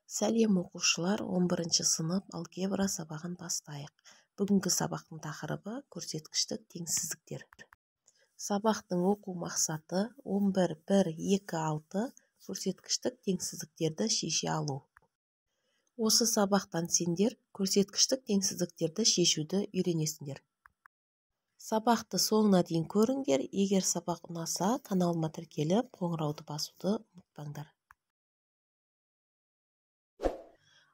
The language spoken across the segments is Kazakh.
Сәлем оқушылар, 11 сынып алгебра сабағын бастайық. Бүгінгі сабақтың тақырыбы көрсеткіштік теңсіздіктер. Сабақтың оқу мақсаты 11.1.2.6 көрсеткіштік теңсіздіктерді шеше алу. Осы сабақтан сендер көрсеткіштік теңсіздіктерді шешуді үйренесіңдер. Сабақты соңына дейін көріңдер. Егер сабақ ұнаса, каналыма тіркеліп, қоңырауды басуды ұмытпаңдар.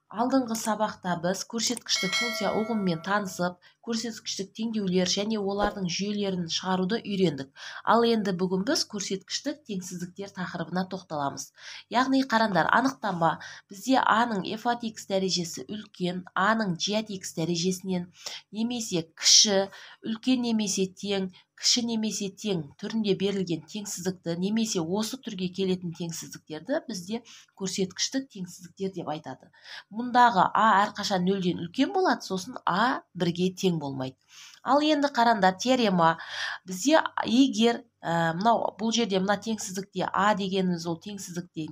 Алдыңғы сабақта біз көрсеткіштік функция ұғымымен танысып, көрсеткіштік теңдеулер және олардың жүйелерін шығаруды үйрендік. Ал енді бүгін біз көрсеткіштік теңсіздіктер тақырыбына тоқталамыз. Яғни қараңдар, анықтама бізде a-ның f от x дәрежесі үлкен, a-ның g от x дәрежесінен немесе кіші, үлкен немесе тең, кіші немесе тең түрінде берілген теңсіздікті немесе осы түрге келетін теңсіздіктерді бізде көрсеткіштік теңсіздіктер деп айтады. Мұндағы a әрқашан 0-ден үлкен болады, сосын a 1-ге тең болмайды. Ал енді қараңдар, теорема бізде егер бұл жерде мына теңсіздікте a дегеніміз ол теңсіздікте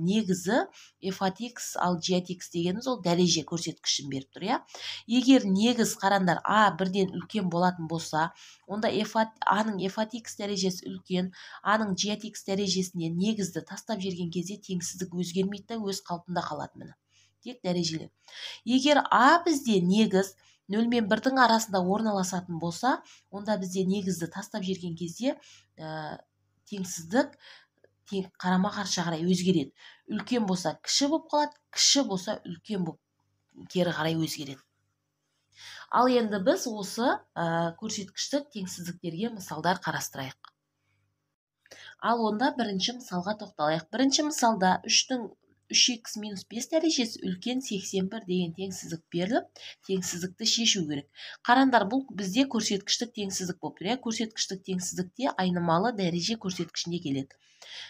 негізі f от x, ал g от x дегеніміз ол дәреже көрсеткішін беріп тұр, иә? Егер негіз қараңдар a 1-ден үлкен болатын болса, онда a-ның f от x дәрежесі үлкен, a-ның g от x дәрежесіне негізді тастап жерген кезде теңсіздік өзгермейді, өз қалпында қалады міне. Тек дәрежелі. Егер a бізде негіз 0 мен 1-дің арасында орналасатын болса, онда бізде негізді тастап жерген кезде теңсіздік қарама-қарсы қарай өзгереді. Үлкен болса кіші болып қалады, кіші болса үлкен болып кері қарай өзгереді. Ал енді біз осы көрсеткіштік теңсіздіктерге мысалдар қарастырайық. Ал онда бірінші мысалға тоқталайық. Бірінші мысалда 3x минус 5 дәрежесі үлкен 81 деген теңсіздік беріліп, теңсіздікті шешу керек. Қараңдар, бұл бізде көрсеткіштік теңсіздік болып тұр. Көрсеткіштік теңсіздікте айнымалы дәреже көрсеткішіне келеді.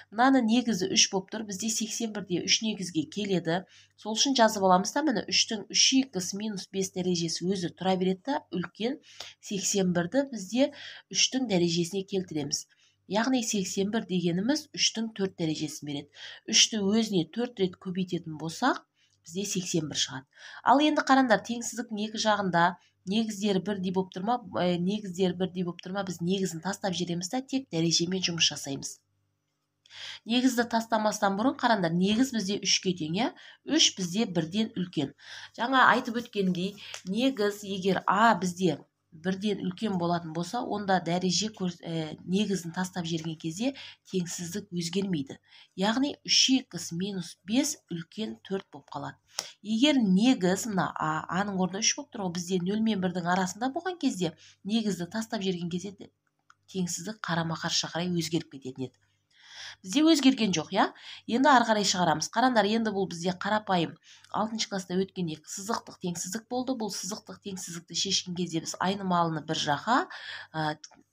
Мынаны негізі 3 болып тұр. Бізде 81-де 3 негізге келеді. Сол үшін жазып аламыз да, міне 3-тің 3x минус 5 дәрежесі өзі тұра береді, үлкен 81-ді бізде 3-тің дәрежесіне келтіреміз. Яғни 81 дегеніміз 3-тің 4 дәрежесін береді. 3-ті өзіне 4 рет көбейтетін болсақ, бізде 81 шығады. Ал енді қараңдар, теңсіздіктің екі жағында негіздері бірдей болып тұр ма? Негіздері бірдей болып тұр ма? Біз негізін тастап жібереміз де тек дәрежемен жұмыс жасаймыз. Негізді тастамастан бұрын қараңдар, негіз бізде 3-ке тең, 3 бізде 1-ден үлкен. Жаңа айтып өткендей, негіз егер a бізде 1-ден үлкен болатын болса, онда дәреже негізін тастап жерген кезде теңсіздік өзгермейді. Яғни 3x минус 5 үлкен 4 болып қалады. Егер негіз мына a-ның орнында 3 болып тұр, бізде 0 мен 1-дің арасында болған кезде негізді тастап жерген кезде теңсіздік қарама-қарсы қарай өзгеріп кететін еді. Бізде өзгерген жоқ, иә? Енді ары қарай шығарамыз. Қараңдар, енді бұл бізде қарапайым 6-шы класста өткенде сызықтық теңсіздік болды. Бұл сызықтық теңсіздікті шешкен кезде біз айнымалыны бір жаққа,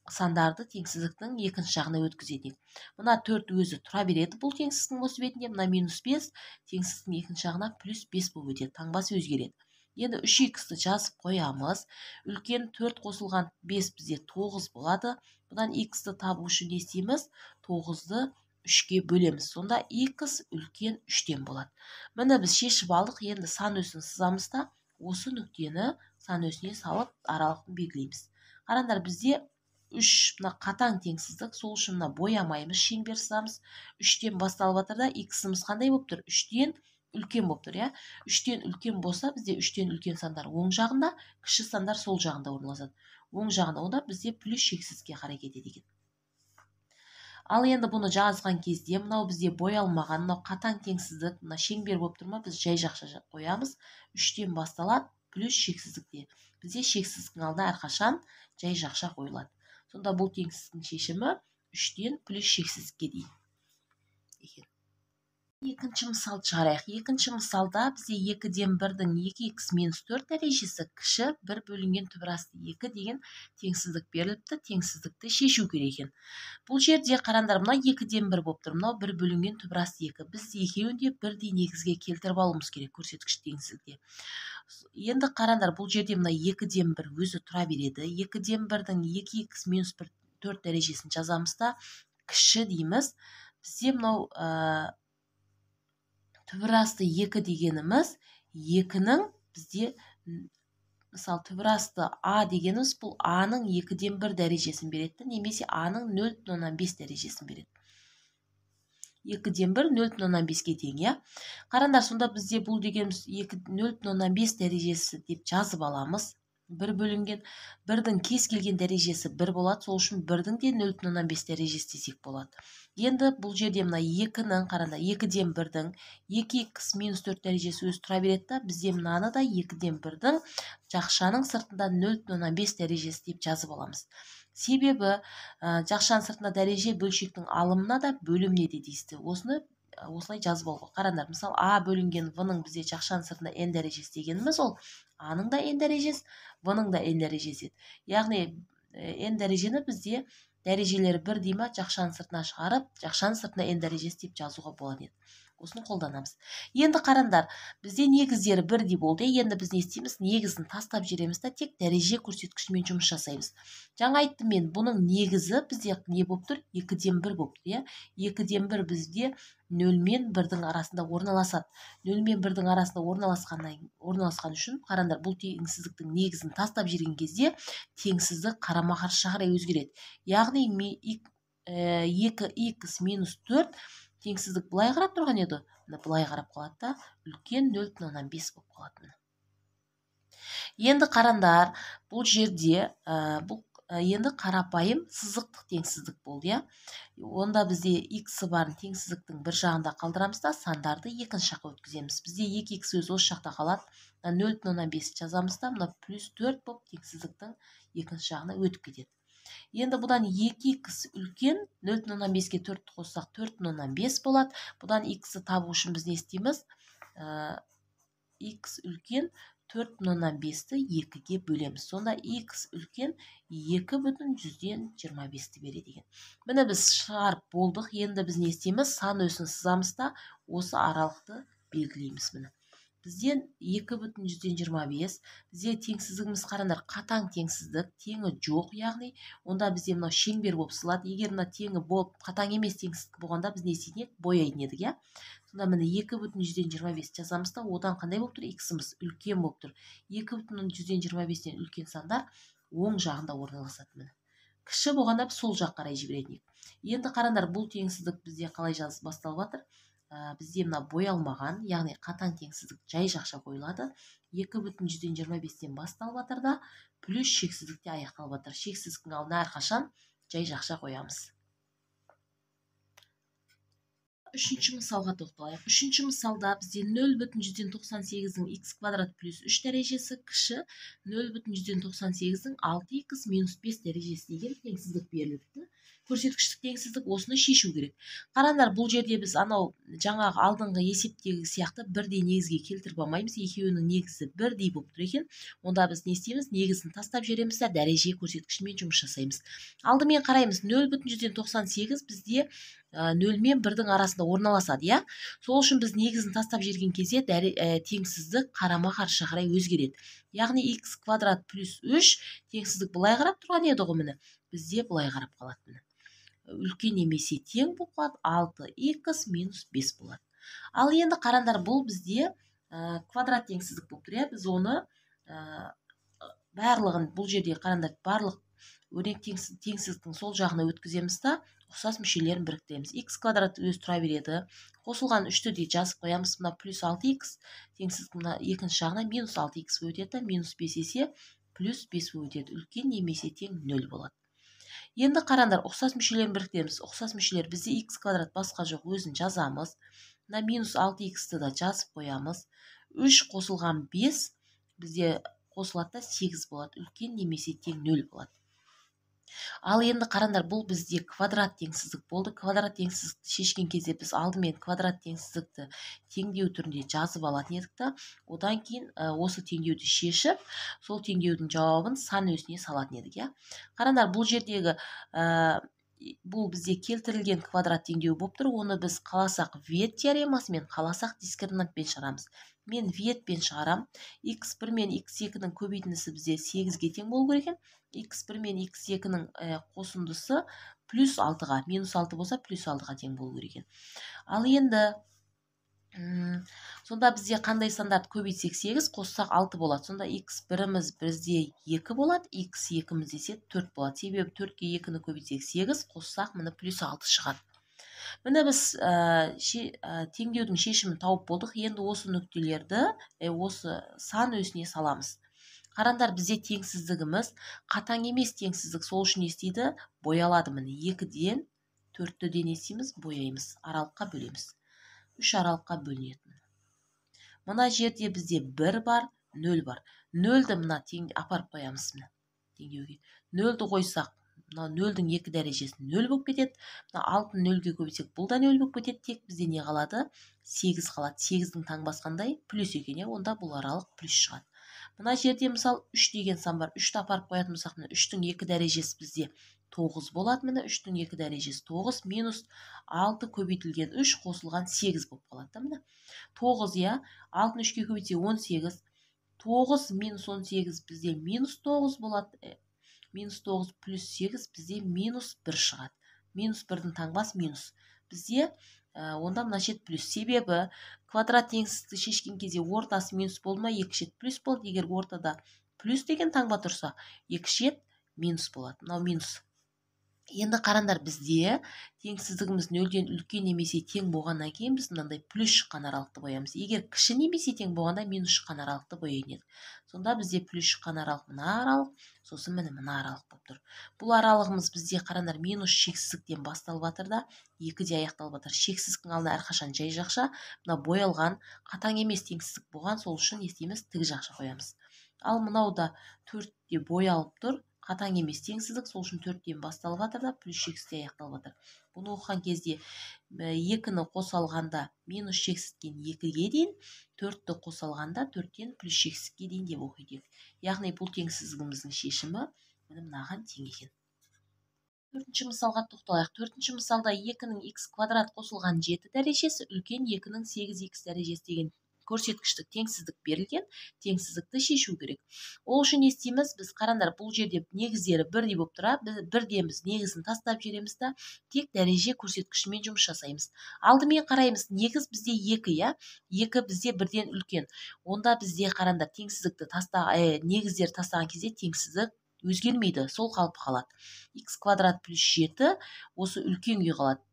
сандарды теңсіздіктің екінші жағына өткізедік. Мына 4 өзі тұра береді бұл теңсіздіктің осы бетінде, мына минус 5 теңсіздіктің екінші жағына плюс 5 болып өтеді. Таңбасы өзгереді. Енді 3x-ті жазып қоямыз. Үлкен 4 қосылған 5 бізде 9 болады. Бұдан x-ті табу үшін не істейміз? 9-ды 3-ке бөлеміз. Сонда x үлкен 3-тен болады. Міне біз шешіп алдық. Енді сан өсін сызамыз да, осы нүктені сан өсіне салып аралықты белгілейміз. Қараңдар, бізде 3 мына қатаң теңсіздік, сол үшін мына боямаймыз, шеңбер сызамыз. 3-тен басталып жатыр да, x-іміз қандай болып тұр? 3-тен үлкен болып тұр, 3-тен үлкен болса, бізде 3-тен үлкен сандар оң жағында, кіші сандар сол жағында орналасады. Оң жағында онда бізде плюс шексізге қарай кетеді екен. Ал енді бұны жазған кезде, мынау бізде боялмаған, мынау қатаң теңсіздік, мына шеңбер болып тұр ма? Біз жай жақша қоямыз. 3-тен басталады, плюс шексіздікте. Бізде шексіздіктің алдына әрқашан жай жақша қойылады. Сонда бұл теңсіздіктің шешімі 3-тен плюс шексіздікке дейін. Екінші мысал шығарайық. Екінші мысалда бізде 2-ден 1-дің 2x минус 4 дәрежесі кіші 1 бөлінген түбір асты 2 деген теңсіздік беріліпті. Теңсіздікті шешу керек екен. Бұл жерде қараңдар, мына 2-ден 1 болып тұр. Мынау 1 бөлінген түбір асты 2. Біз екеуін де бірдей негізге келтіріп алуымыз керек көрсеткіш теңсіздікте. Енді қараңдар, бұл жерде мына 2-ден 1 өзі тұра береді. 2-ден 1-дің 2x минус 4 дәрежесін жазамыз да, кіші дейміз. Бізде мынау түбір асты 2 дегеніміз 2-нің бізде мысалы түбір асты А дегеніміз бұл А-ның 2-ден 1 дәрежесін береді, немесе А-ның 0,5 дәрежесін береді. 2-ден 1 0,5-ге тең, иә. Қараңдар, сонда бізде бұл дегеніміз 0,5 дәрежесі деп жазып аламыз. 1 бөлінген 1-дің кез келген дәрежесі 1 болады, сол үшін 1-дің де 0,5 дәрежесі десек болады. Енді бұл жерде мына 2-нің, қараңдар, 2-ден 1-дің 2х минус 4 дәрежесі өзі тұра береді, бізде мынаны да 2-ден 1-дің жақшаның сыртында 0,5 дәрежесі деп жазып аламыз. Себебі жақшаның сыртында дәреже бөлшектің алымына да бөліміне де тиісті. Осыны осылай жазып алуға. Қараңдар, мысалы А бөлінген В-ның бізде жақшаның сыртында n дәрежесі дегеніміз ол А-ның да n дәрежесі, В-ның да n дәрежесі. Яғни n дәрежені бізде дәрежелері 1 дейма жақшаның сыртына шығарып, жақшаның сыртына n дәрежесі деп жазуға болады еді. Осыны қолданамыз. Енді қараңдар, бізде негіздері 1 де болды. Енді біз не істейміз? Негізін тастап жібереміз да тек дәреже көрсеткішімен жұмыс жасаймыз. Жаңа айттым мен, бұның негізі бізде не болып тұр? 2-ден 1 болып тұр, 2-ден 1 бізде 0 мен 1-дің арасында орналасады. 0 мен 1-дің арасында орналасқан үшін, қараңдар, бұл теңсіздіктің негізін тастап жүрген кезде теңсіздік қарама-қарсы қарай өзгереді. Яғни 2х минус 4 теңсіздік былай қарап тұрған еді, былай қарап қалады да, үлкен 0,5 болып қалады. Енді қараңдар, бұл жерде енді қарапайым сызықтық теңсіздік болды, Онда бізде x барын теңсіздіктің бір жағында қалдырамыз да, сандарды екінші жаққа өткіземіз. Бізде 2х өзі осы жақта қалады. 0,5 жазамыз да, мына плюс 4 болып теңсіздіктің екінші жағына өтіп кетеді. Енді бұдан 2х үлкен 0,5-ге 4 қоссақ 4,5 болады. Бұдан x-ті табу үшін біз не істейміз? X үлкен 4,5-ті 2-ге бөлеміз. Сонда x үлкен 2,25-ті береді деген. Міне біз шығарып болдық. Енді біз не істейміз? Сан өсін сызамыз да осы аралықты белгілейміз. Міне бізден 2,25, бізде теңсіздігіміз қараңдар, қатаң теңсіздік, теңі жоқ, яғни онда бізде мынау шеңбер болып сызылады. Егер мына теңі болып қатаң емес теңсіздік болғанда біз не істейтін едік? Бояйтын едік, Сонда міне 2,25 жазамыз да, одан қандай болып тұр? X-іміз үлкен болып тұр. 2,25-тен үлкен сандар оң жағында орналасады. Кіші болғанда біз сол жақ қарай жіберетін едік. Енді қараңдар, бұл теңсіздік бізде қалай басталып жатыр? Бізде мына боялмаған, яғни қатаң теңсіздік жай жақша қойылады. 2,25-тен басталып жатыр да, плюс шексіздікте аяқталып жатыр. Шексіздіктің алдына әрқашан жай жақша қоямыз. Үшінші мысалға тоқталайық. Үшінші мысалда бізде 0,198-дің x квадрат плюс 3 дәрежесі кіші 0,198-дің 6х минус 5 дәрежесі деген теңсіздік беріліпті. Көрсеткіштік теңсіздік, осыны шешу керек. Қараңдар, бұл жерде біз анау жаңағы алдыңғы есептегі сияқты бірдей негізге келтіріп алмаймыз. Екеуінің негізі бірдей болып тұр екен. Онда біз не істейміз? Негізін тастап жібереміз де дәреже көрсеткішімен жұмыс жасаймыз. Алдымен қараймыз, 0,198 бізде 0 мен 1-дің арасында орналасады, Сол үшін біз негізін тастап жерген кезде теңсіздік қарама-қарсы қарай өзгереді. Яғни x квадрат плюс 3 теңсіздік былай қарап тұрған еді ғой, міне. Бізде былай қарап қалады. Үлкен немесе тең болып қалады, 6х минус 5 болады. Ал енді қараңдар, бұл бізде квадрат теңсіздік болып тұр, Біз оны барлығын, бұл жерде қараңдар, барлық өрнек теңсіздіктің сол жағына өткіземіз да, ұқсас мүшелерін біріктіреміз. X квадрат өзі тұра береді. Қосылған 3-ті де жазып қоямыз. Мына плюс 6х, теңсіздіктің екінші жағына минус 6х өтеді, минус 5 есе плюс 5 өтеді. Үлкен немесе тең 0 болады. Енді қараңдар, ұқсас мүшелерін біріктіреміз. Ұқсас мүшелер бізде x квадрат басқа жоқ, өзін жазамыз. Мына минус 6х-ті да жазып қоямыз. 3 қосылған 5 бізде қосылады да 8 болады. Үлкен немесе тең 0 болады. Ал енді қараңдар, бұл бізде квадрат теңсіздік болды. Квадрат теңсіздікті шешкен кезде біз алдымен квадрат теңсіздікті теңдеу түрінде жазып алатын едік та, одан кейін осы теңдеуді шешіп, сол теңдеудің жауабын сан өсіне салатын едік, Қараңдар, бұл жердегі бұл бізде келтірілген квадрат теңдеу болып тұр. Оны біз қаласақ вет теоремасымен, қаласақ дискриминантпен шығарамыз. Мен ветпен шығарам. x1 мен x2-ның көбейтіндісі бізде 8-ге тең болу керек екен. x1 мен x2-ның қосындысы плюс 6-ға, минус 6 болса плюс 6-ға тең болу керек екен. Ал енді Сонда бізде қандай сандарды көбейтсек 8, қоссақ 6 болады. Сонда x1-іміз бізде 2 болады, x2-іміз десе 4 болады. Себебі 4-ке 2-ні көбейтсек 8, қоссақ міне плюс 6 шығады. Міне біз теңдеудің шешімін тауып болдық. Енді осы нүктелерді осы сан өсіне саламыз. Қараңдар, бізде теңсіздігіміз қатаң емес теңсіздік, сол үшін не істейді? Боялады. Міне 2-ден 4-ті не істейміз? Бояймыз. Аралыққа бөлеміз. 3 аралыққа бөлінеді. Мына жерде бізде 1 бар, 0 бар. 0-ді мына апарып қоямыз мына теңдеуге. 0-ді қойсақ, мына 0-дің 2 дәрежесі 0 болып кетеді. Мына 6-ны 0-ге көбейтсек, бұл да 0 болып кетеді. Тек бізде не қалады? 8 қалады. 8-дің таңбасы қандай? Плюс екен, онда бұл аралық плюс шығады. Мына жерде мысалы 3 деген сан бар. 3-ті апарып қоятын болсақ, мына 3-дің 2 дәрежесі бізде 9 болады. Міне 3-дің 2 дәрежесі 9 минус 6 көбейтілген 3 қосылған 8 болып қалады. Міне 9, я 6-ны 3-ке көбейтсе 18. 9 минус 18 бізде минус 9 болады. Минус 9 плюс 8 бізде минус 1 шығады. Минус 1-дің таңбасы минус. Бізде онда мына шет плюс. Себебі квадрат теңсіздікті шешкен кезде ортасы минус болды ма, екі шет плюс болды. Егер ортада плюс деген таңба тұрса, екі шет минус болады. Мынау минус. Енді қараңдар, бізде теңсіздігіміз 0-ден үлкен немесе тең болғаннан кейін біз мынандай плюс шыққан аралықты боямыз. Егер кіші немесе тең болғанда минус шыққан аралықты бояйын еді. Сонда бізде плюс шыққан аралық мына аралық, сосын мына аралық болып тұр. Бұл аралығымыз бізде қараңдар минус шексіздіктен басталып жатыр да, 2-де аяқталып жатыр. Шексіздіктің алдына әрқашан жай жақша, мына боялған қатаң емес теңсіздік болған, сол үшін естейміз тік жақша қоямыз. Ал мынау да 4-те боялып тұр. Қатаң емес теңсіздік, сол үшін 4-тен басталып жатыр да, плюс шексізде аяқталып жатыр. Бұны оқыған кезде 2-ні қоса алғанда минус шексіздіктен 2-ге дейін, 4-ті қоса алғанда 4-тен плюс шексіздікке дейін деп оқиды. Яғни бұл теңсіздігіміздің шешімі мынаған тең екен. 4-ші мысалға тоқталайық. 4-ші мысалда 2-нің x квадрат қосылған 7 дәрежесі үлкен 2-нің 8x дәрежесі деген көрсеткіштік теңсіздік берілген, теңсіздікті шешу керек. Ол үшін не істейміз? Біз қараңдар, бұл жерде негіздері бірдей болып тұрады. Бірден біз негізін тастап жібереміз да, тек дәреже көрсеткішімен жұмыс жасаймыз. Алдымен қараймыз, негіз бізде 2, я? 2 бізде бірден үлкен. Онда бізде қараңдар, теңсіздікті негіздер тастаған кезде теңсіздік өзгермейді, сол қалып қалады. X квадрат плюс 7 осы үлкен күй қалады.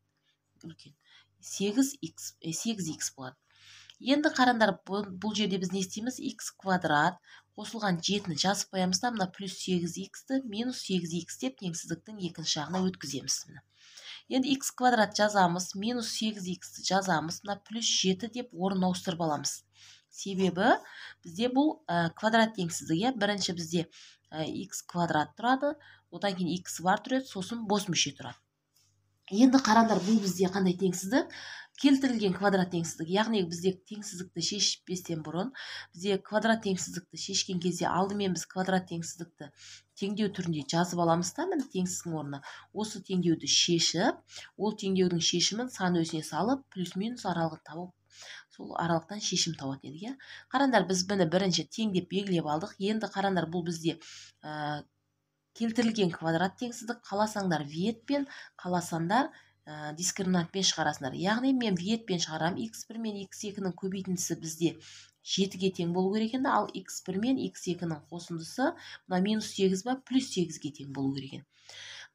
Үлкен. 8x болады. Енді қараңдар, бұл жерде біз не істейміз? X квадрат қосылған 7-ні жазып қоямыз да, мына плюс 8x-ті минус 8x деп теңсіздіктің екінші жағына өткіземіз. Енді x квадрат жазамыз, минус 8x-ті жазамыз, мына плюс 7 деп орын ауыстырып аламыз. Себебі бізде бұл квадрат теңсіздігі, бірінші бізде x квадрат тұрады, одан кейін x бар тұрады, сосын бос мүше тұрады. Енді қараңдар, бұл бізде қандай теңсіздік? Келтірілген квадрат теңсіздік. Яғни бізде теңсіздікті шешпестен бұрын, бізде квадрат теңсіздікті шешкен кезде алдымен біз квадрат теңсіздікті теңдеу түрінде жазып аламыз да, міне теңсіздің орнына. Осы теңдеуді шешіп, ол теңдеудің шешімін сан өсіне салып, плюс-минус аралығын тауып, сол аралықтан шешім табатын едік. Қараңдар, біз бұны бірінші тең деп белгілеп алдық. Енді қараңдар, бұл бізде келтірілген квадрат теңсіздік. Қаласаңдар ветпен, қаласаңдар дискриминантпен шығарасыңдар. Яғни мен ветпен шығарам. x1 мен x2-нің көбейтіндісі бізде 7-ге тең болу керек енді, ал x1 мен x2-нің қосындысы мына минус 8 ба, плюс 8-ге тең болу керек.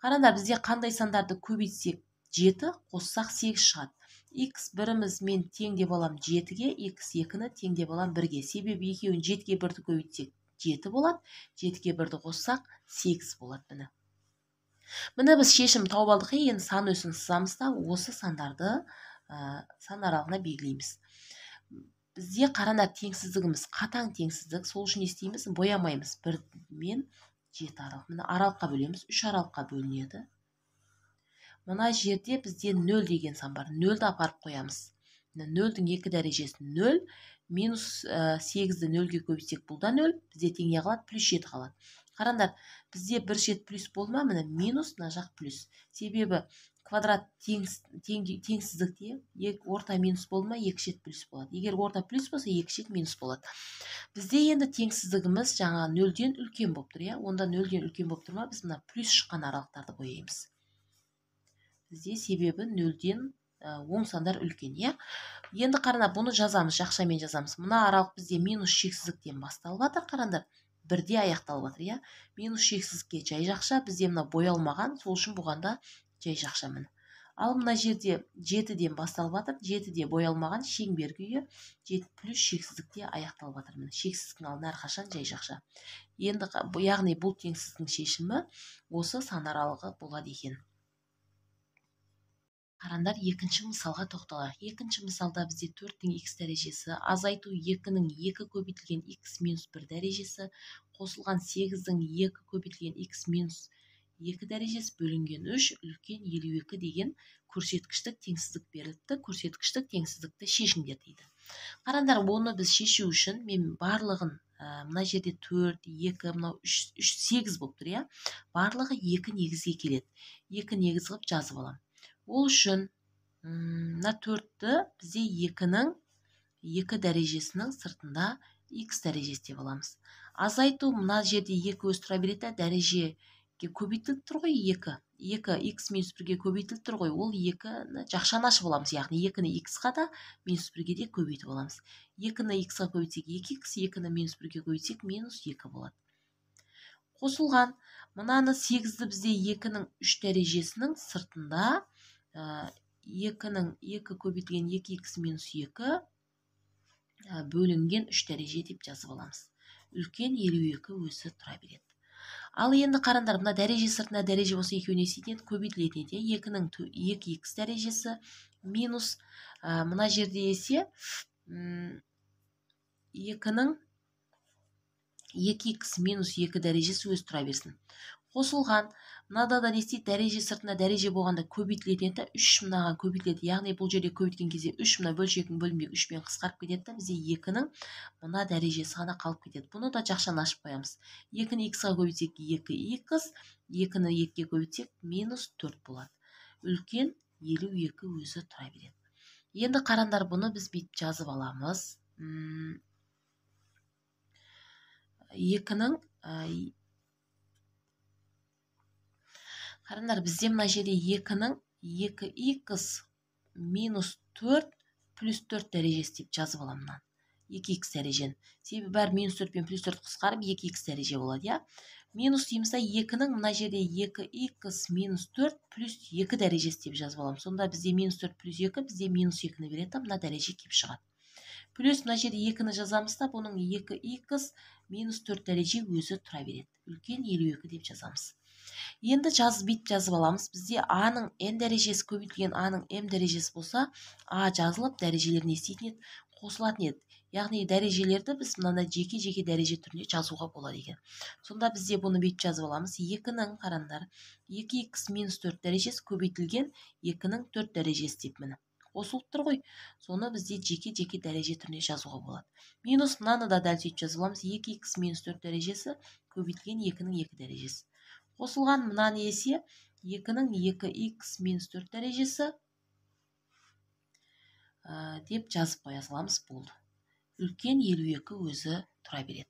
Қараңдар, бізде қандай сандарды көбейтсек 7, қоссақ 8 шығады. x1-іміз мен тең деп алам 7-ге, x2-ні тең деп алам 1-ге. Себебі екеуін 7-ге 1-ді көбейтсек 7 болады, 7-ге 1-ді қоссақ 8 болады. Міне біз шешім тауып алдық, енді сан өсін сызамыз да, осы сандарды сан аралығына белгілейміз. Бізде қараңдар, теңсіздігіміз қатаң теңсіздік, сол үшін істейміз, боямаймыз. 1 мен 7 аралық. Міне аралыққа бөлеміз, 3 аралыққа бөлінеді. Мына жерде бізде 0 деген сан бар. 0-ді апарып қоямыз. 0-дің 2 дәрежесі 0, минус 8-ді 0-ге көбейтсек бұл да 0, бізде тең не қалады? Плюс 7 қалады. Қараңдар, бізде бір шет плюс болма, міне минус, мына жақ плюс. Себебі квадрат теңсіздікте орта минус болма, екі шет плюс болады. Егер орта плюс болса, екі шет минус болады. Бізде енді теңсіздігіміз жаңа 0-ден үлкен болып тұр, я? Онда 0-ден үлкен болып тұрма, біз мына плюс шыққан аралықтарды бояймыз. Бізде себебі 0-ден оң сандар үлкен, я? Енді қараңдар, бұны жазамыз, жақшамен жазамыз. Мына аралық бізде минус шексіздіктен басталып жатыр, қараңдар. Бірде аяқталып жатыр, иә. Минус шексіздікке жай жақша, бізде мына боялмаған, сол үшін бұғанда жай жақша міне. Ал мына жерде 7-ден басталып жатыр, 7-де боялмаған шеңбер күйі, 7 плюс шексіздікте аяқталып жатыр міне. Шексіздіктің алдына әрқашан жай жақша. Енді яғни бұл теңсіздіктің шешімі осы сан аралығы болады екен. Қараңдар, екінші мысалға тоқталайық. Екінші мысалда бізде 4-тің x дәрежесі, азайту 2-нің 2 көбейтілген x минус 1 дәрежесі, қосылған 8-дің 2 көбейтілген x минус 2 дәрежесі бөлінген 3 үлкен 52 деген көрсеткіштік теңсіздік беріліпті. Көрсеткіштік теңсіздікті шешіңдер дейді. Қараңдар, оны біз шешу үшін мен барлығын мына жерде 4, 2, мынау 3, 8 болып тұр, иә? Барлығы 2 негізге келеді. 2 негіз қылып жазып аламын. Ол үшін мына 4-ті бізде 2-нің 2 дәрежесінің сыртында x дәрежесі деп аламыз. Азайту мына жерде 2 өз тұра береді, дәрежеге көбейтіліп тұр ғой 2. 2 x минус 1-ге көбейтіліп тұр ғой, ол 2-ні жақшаны ашып аламыз, яғни 2-ні x-қа да минус 1-ге де көбейтіп аламыз. 2-ні x-қа көбейтсек 2x, 2-ні минус 1-ге көбейтсек минус 2 болады. Қосылған мынаны 8-ді бізде 2-нің 3 дәрежесінің сыртында 2-нің 2 көбейтілген 2x минус 2 бөлінген 3 дәреже деп жазып аламыз. Үлкен 52 өзі тұра береді. Ал енді қараңдар, мына дәреже сыртына дәреже болса екеуіне есейтінеді, көбейтілетін еді. 2-нің 2x дәрежесі минус мына жерде есе 2-нің 2x минус 2 дәрежесі өзі тұра берсін. Қосылған мынада да десе дәреже сыртына дәреже болғанда көбейтілетін еді, 3 мынаған көбейтіледі. Яғни бұл жерде көбейткен кезде 3 мына бөлшектің бөлімде 3-пен қысқарып кетеді, бізде 2-нің мына дәрежесі ғана қалып кетеді. Бұны да жақшаны ашып қоямыз. 2-ні x-ға көбейтсек 2x, 2-ні 2-ге көбейтсек минус 4 болады. Үлкен 52 өзі тұра береді. Енді қараңдар, бұны біз бүйтіп жазып аламыз. 2-нің қараңдар, бізде мына жерде 2-нің 2x минус 4 плюс 4 дәрежесі деп жазып аламын. 2x дәрежен. Себебі бәрі минус 4 пен плюс 4 қысқарып 2x дәреже болады, иә? Минус деймізде 2-нің мына жерде 2x минус 4 плюс 2 дәрежесі деп жазып аламын. Сонда бізде минус 4 плюс 2 бізде минус 2-ні береді, мына дәреже кеп шығады. Плюс мына жерде 2-ні жазамыз да, бұның 2x минус 4 дәреже өзі тұра береді. Үлкен 52 деп жазамыз. Енді бүйтіп жазып аламыз. Бізде a-ның n дәрежесі көбейтілген a-ның m дәрежесі болса, a жазылып дәрежелерін есейтін еді, қосылатын еді. Яғни дәрежелерді біз мынандай жеке-жеке дәреже түрінде жазуға болады екен. Сонда бізде бұны бүйтіп жазып аламыз. 2-нің қараңдар 2x минус 4 дәрежесі көбейтілген 2-нің 4 дәрежесі деп міне. Қосылып тұр ғой. Соны бізде жеке-жеке дәреже түрінде жазуға болады. Минус мынаны да дәл сөйтіп жазып аламыз. 2x минус 4 дәрежесі көбейтілген 2-нің 2 дәрежесі. Қосылған мынаны есе 2-нің 2x минус 4 дәрежесі деп жазып қоя саламыз, болды. Үлкен 52 өзі тұра береді.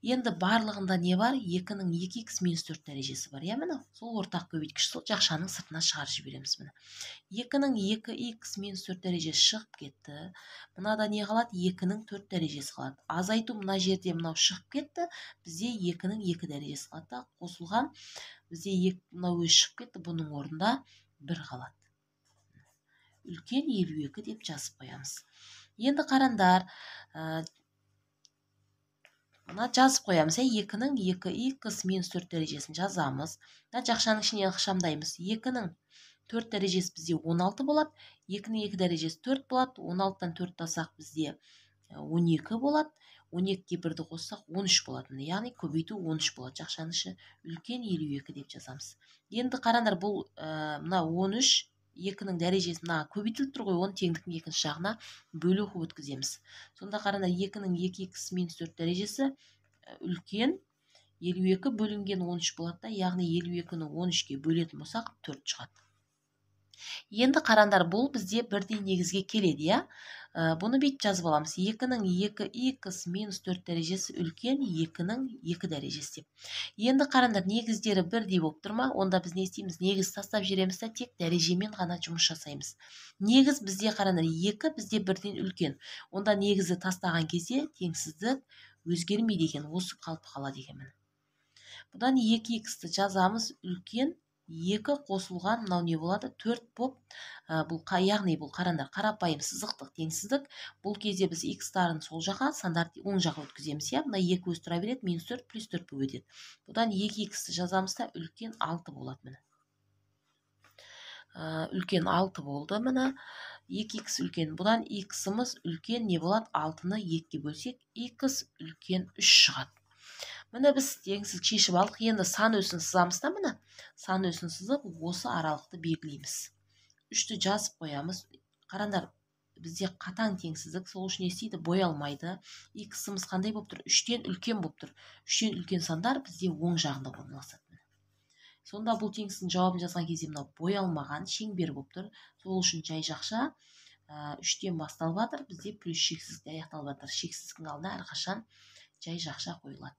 Енді барлығында не бар? 2-нің 2x минус 4 дәрежесі бар. Міне, сол ортақ көбейткіш, сол жақшаның сыртына шығарып жібереміз міне. 2-нің 2x минус 4 дәрежесі шығып кетті. Мынада не қалады? 2-нің 4 дәрежесі қалады. Азайту мына жерде мынау шығып кетті. Бізде 2-нің 2 дәрежесі қалады. Қосылған бізде мынау өзі шығып кетті. Бұның орнында 1 қалады. Үлкен 52 деп жазып қоямыз. Енді қараңдар, мына жазып қоямыз. 2-нің 2x минус 4 дәрежесін жазамыз. Жақшаның ішіне ықшамдаймыз. 2-нің 4 дәрежесі бізде 16 болады. 2-нің 2 дәрежесі 4 болады. 16-тан 4 тасақ бізде 12 болады. 12-ге 1-ді қоссақ 13 болады. Яғни көбейту 13 болады. Жақшаның іші үлкен 52 деп жазамыз. Енді қараңдар, бұл мына 13 2-нің дәрежесі көбейтіліп тұр ғой, оны теңдіктің екінші жағына бөлу қылып өткіземіз. Сонда қараңдар, 2-нің 2x минус 4 дәрежесі үлкен 52 бөлінген 13 болады да, яғни 52-ні 13-ке бөлетін болсақ 4 шығады. Енді қараңдар, бұл бізде бірдей негізге келеді, иә? Бұны бүйтіп жазып аламыз. 2-ның 2х минус 4 дәрежесі үлкен 2-ның 2 дәрежесі деп. Енді қараңдар, негіздері бірдей болып тұр ма? Онда біз не істейміз? Негіз тастап жібереміз де тек дәрежемен ғана жұмыс жасаймыз. Негіз бізде қараңдар 2 бізде бірден үлкен. Онда негізі тастаған кезде теңсіздік өзгермейді екен, осы қалып қалады екен. Бұдан 2х-ті жазамыз, үлкен 2 қосылған, мынау не болады? 4 боп, яғни бұл қараңдар, қарапайым сызықтық теңсіздік. Бұл кезде біз х-тарын сол жаққа, сандарды оң жаққа өткіземіз, иә? Мына 2 өз тұра береді, минус 4 плюс 4 болып өтеді. Бұдан 2х-ті жазамыз да, үлкен 6 болады, міне. Үлкен 6 болды, міне. 2х үлкен. Бұдан х-ымыз үлкен не болады? 6-ны 2-ге бөлсек, х үлкен 3 шығады. Міне біз теңсіздік шешіп алдық. Енді сан өсін сызамыз да, міне. Сан өсін сызып, осы аралықты белгілейміз. 3-ті жазып қоямыз. Қараңдар, бізде қатаң теңсіздік, сол үшін не істейді? Боялмайды. Х-ымыз қандай болып тұр? 3-тен үлкен болып тұр. 3-тен үлкен сандар бізде оң жағында орналасады. Сонда бұл теңсіздің жауабын жазған кезде мынау боялмаған шеңбер болып тұр. Сол үшін жай жақша 3-тен басталып жатыр, бізде плюс шексіздікте аяқталып жатыр. Шексіздіктің алдына әрқашан жай жақша қойылады.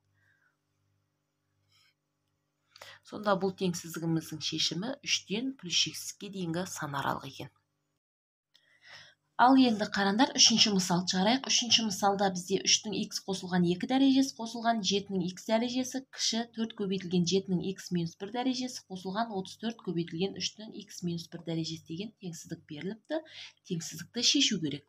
Сонда бұл теңсіздігіміздің шешімі 3-тен плюс шексіздікке дейінгі сан аралығы екен. Ал енді қараңдар, үшінші мысал шығарайық. Үшінші мысалда бізде 3-дің х қосылған 2 дәрежесі қосылған 7-ның х дәрежесі, кіші 4 көбейтілген 7-ның х минус 1 дәрежесі қосылған 34 көбейтілген 3-дің х минус 1 дәрежесі деген теңсіздік беріліпті. Теңсіздікті шешу керек.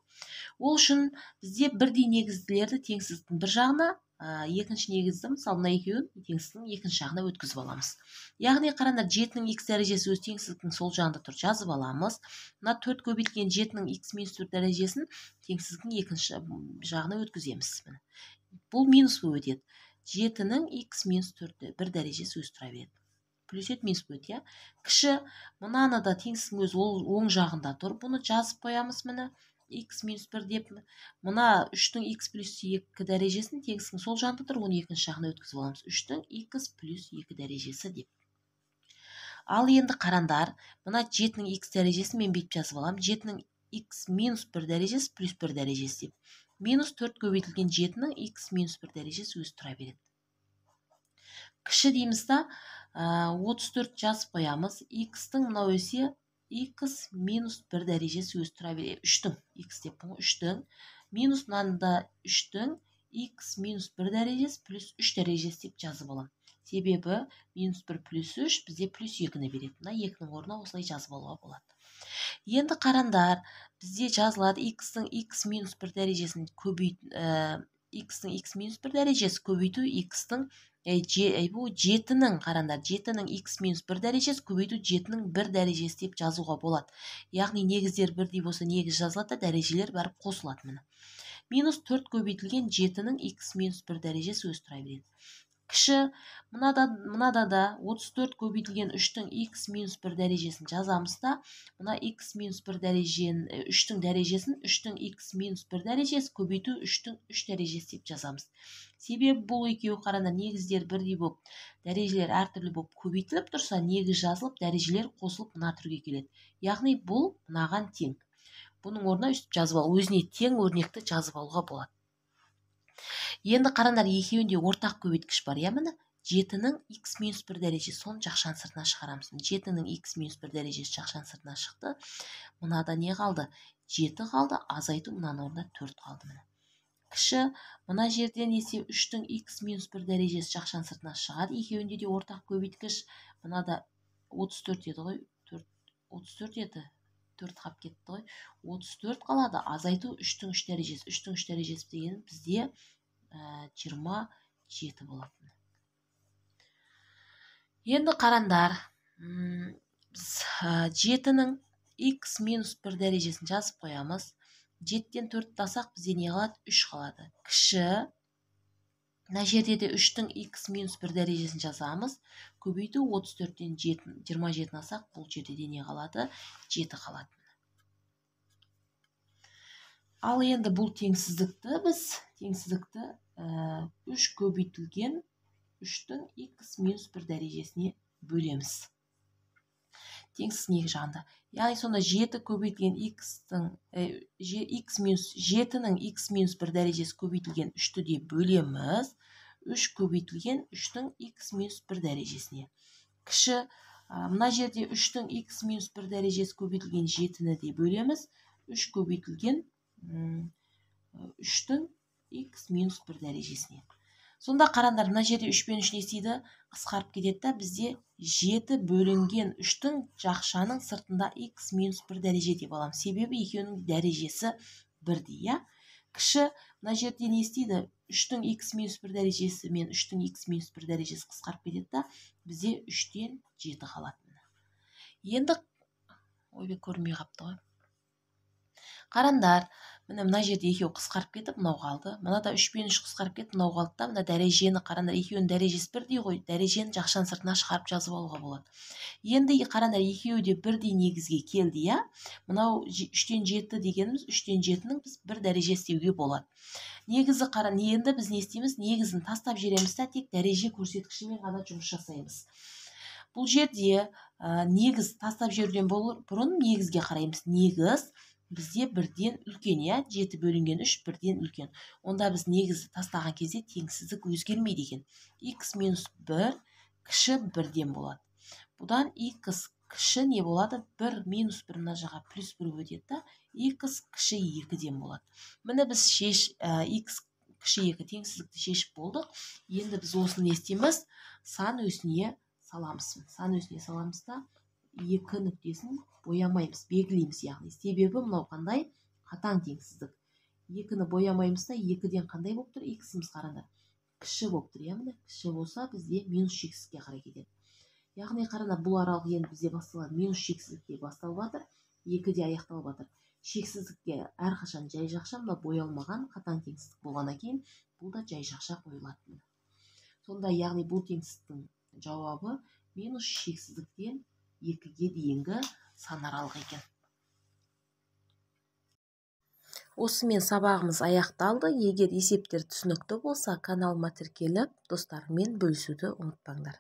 Ол үшін бізде бірдей негізділерді теңсіздіктің бір жағына, екінші негізді, мысалы мына екеуін теңсіздіктің екінші жағына өткізіп аламыз. Яғни қараңдар, 7-ның х дәрежесі өз теңсіздіктің сол жағында тұр, жазып аламыз. Мына 4 көбейтілген 7-ның х минус 4 дәрежесін теңсіздіктің екінші жағына өткіземіз. Бұл минус болып өтеді. 7-ның х минус 4 1 дәрежесі өз тұра береді. Плюс ет минус болып өтеді, иә? Кіші, мынаны да теңсіздіктің өз оң жағында тұр. Бұны жазып қоямыз, міне. Х минус 1 деп, мына 3-дің х плюс 2 дәрежесін теңсіздіктің сол жағында тұр, оны екінші жағына өткізіп аламыз. 3-дің х плюс 2 дәрежесі деп. Ал енді қараңдар, мына 7-ның х дәрежесін мен бүйтіп жазып аламын. 7-ның х минус 1 дәрежесі плюс 1 дәрежесі деп. Минус 4 көбейтілген 7-ның х минус 1 дәрежесі өзі тұра береді. Кіші дейміз да, 34 жазып қоямыз. Х-тың мынау өсе х минус 1 дәрежесі өз тұра береді. 3-дің х деп, 3-дің минус мынанда 3-дің х минус 1 дәрежесі плюс 3 дәрежесі деп жазып алам. Себебі минус 1 плюс 3 бізде плюс 2-ні береді. Мына 2-нің орнына осылай жазып алуға болады. Енді қараңдар, бізде жазылады х-тың х минус 1 дәрежесін х-тың х минус 1 дәрежесі көбейту х-тың 7-ның, қараңдар, 7-ның х минус 1 дәрежесі көбейту 7-ның 1 дәрежесі деп жазуға болады. Яғни негіздер бірдей болса негіз жазылады, дәрежелер бәрі қосылады, міне. Минус 4 көбейтілген 7-ның х минус 1 дәрежесі өз тұра береді. Кіші, мынада да 34 көбейтілген 3-дің х минус 1 дәрежесін жазамыз да, мына х минус 1 3-дің дәрежесін 3-дің х минус 1 дәрежесі көбейту 3-дің 3 дәрежесі деп жазамыз. Себебі бұл екеуі қараңдар, негіздер бірдей болып, дәрежелер әртүрлі болып көбейтіліп тұрса, негіз жазылып, дәрежелер қосылып мына түрге келеді. Яғни бұл мынаған тең. Бұның орнына үстіп жазып ал, өзіне тең өрнекті жазып алуға болады. Енді қараңдар, екеуінде ортақ көбейткіш бар, иә, міне. 7-ның х минус 1 дәрежесі, соны жақшаның сыртына шығарамыз. 7-ның х минус 1 дәрежесі жақшаның сыртына шықты. Мынада не қалды? 7 қалды, азайту мынаның орнында 4 қалды, міне. Кіші, мына жерден есе 3-дің х минус 1 дәрежесі жақшаның сыртына шығады. Екеуінде де ортақ көбейткіш. Мынада 34 еді ғой, 34 еді. 4 қап кетті ғой. 34 қалады, азайту 3-дің 3 дәрежесі. 3-дің 3 дәрежесі деген бізде 27 болады. Енді қараңдар, 7-ның х минус 1 дәрежесін жазып қоямыз. 7-тен 4 тасақ бізде не қалады? 3 қалады. Кіші, мына жерде де 3-тің х минус 1 дәрежесін жазамыз. Көбейту 34-тен 27 асақ, бұл жерде де не қалады? 7 қалады. Ал енді бұл теңсіздікті біз, 3 көбейтілген 3-тің х минус 1 дәрежесіне бөлеміз. теңсіз негіз жағында. Яғни сонда 7 көбейтілген x минус 7-ның x минус 1 дәрежесі көбейтілген 3-ті де бөлеміз. 3 көбейтілген 3-дің x минус 1 дәрежесіне. Кіші, мына жерде 3-дің x минус 1 дәрежесі көбейтілген 7-ні де бөлеміз. 3 көбейтілген 3-дің x минус 1 дәрежесіне. Сонда қарандар, мына жерде 3 пен 3 не істейді? Қысқарып кетеді. Бізде 7 бөлінген 3-дің жақшаның сыртында x минус 1 дәреже деп аламыз. Себебі екеуінің дәрежесі бірдей. Кіші, мына жерде не істейді? 3-дің x минус 1 дәрежесі мен 3-дің x минус 1 дәрежесі қысқарып кетеді. Бізде 3-тен 7 қалады. Енді, ойбе көрмей қапты ғой. Қарандар, мына жерде екеу қысқарып кетіп, мынау қалды. Мынада 3 пен 3 қысқарып кетіп, мынау қалды да, мына дәрежені қарандар, екеуінің дәрежесі бірдей ғой, дәрежені жақшаның сыртына шығарып жазып алуға болады. Енді қарандар, екеуі де бірдей негізге келді, Мынау 3-тен 7 дегеніміз 3-тен 7-ның біз бір дәреже істеуге болады. Негізі енді біз не істейміз? Негізін тастап жібереміз та, тек дәреже көрсеткішімен ғана жұмыс жасаймыз. Бұл жерде негіз тастап жіберуден бұрын негізге қараймыз. Негіз бізде бірден үлкен, 7 бөлінген 3 бірден үлкен. Онда біз негізді тастаған кезде теңсіздік өзгермейді екен. X минус 1 кіші 1-ден болады. Бұдан x кіші не болады? 1 минус 1 мына жаққа плюс 1 өтеді. X кіші 2-ден болады. Міне біз x кіші 2 теңсіздікті шешіп болдық. Енді біз осыны не істейміз? Сан өсіне саламыз. Сан өсіне саламыз да 2 нүктесін боямаймыз, белгілейміз, яғни. Себебі мынау қандай? Қатаң теңсіздік. 2-ні боямаймыз да 2-ден қандай болып тұр? X-іміз қарандар. Кіші болып тұр, яғни. Кіші болса бізде минус шексізге қарай кетеді. Яғни қарандар, бұл аралық енді бізде басталады. Минус шексіздікке басталып жатыр, 2-де аяқталып жатыр. Шексіздікке әрқашан жай жақша, мына боялмаған қатаң теңсіздік болғаннан кейін бұл да жай жақша қойылады. Сонда яғни бұл теңсіздіктің жауабы минус шексіздіктен 2-ге дейінгі сан аралық екен. Осымен сабағымыз аяқталды. Егер есептер түсінікті болса, каналыма тіркеліп, достарыңмен бөлісуді ұмытпаңдар.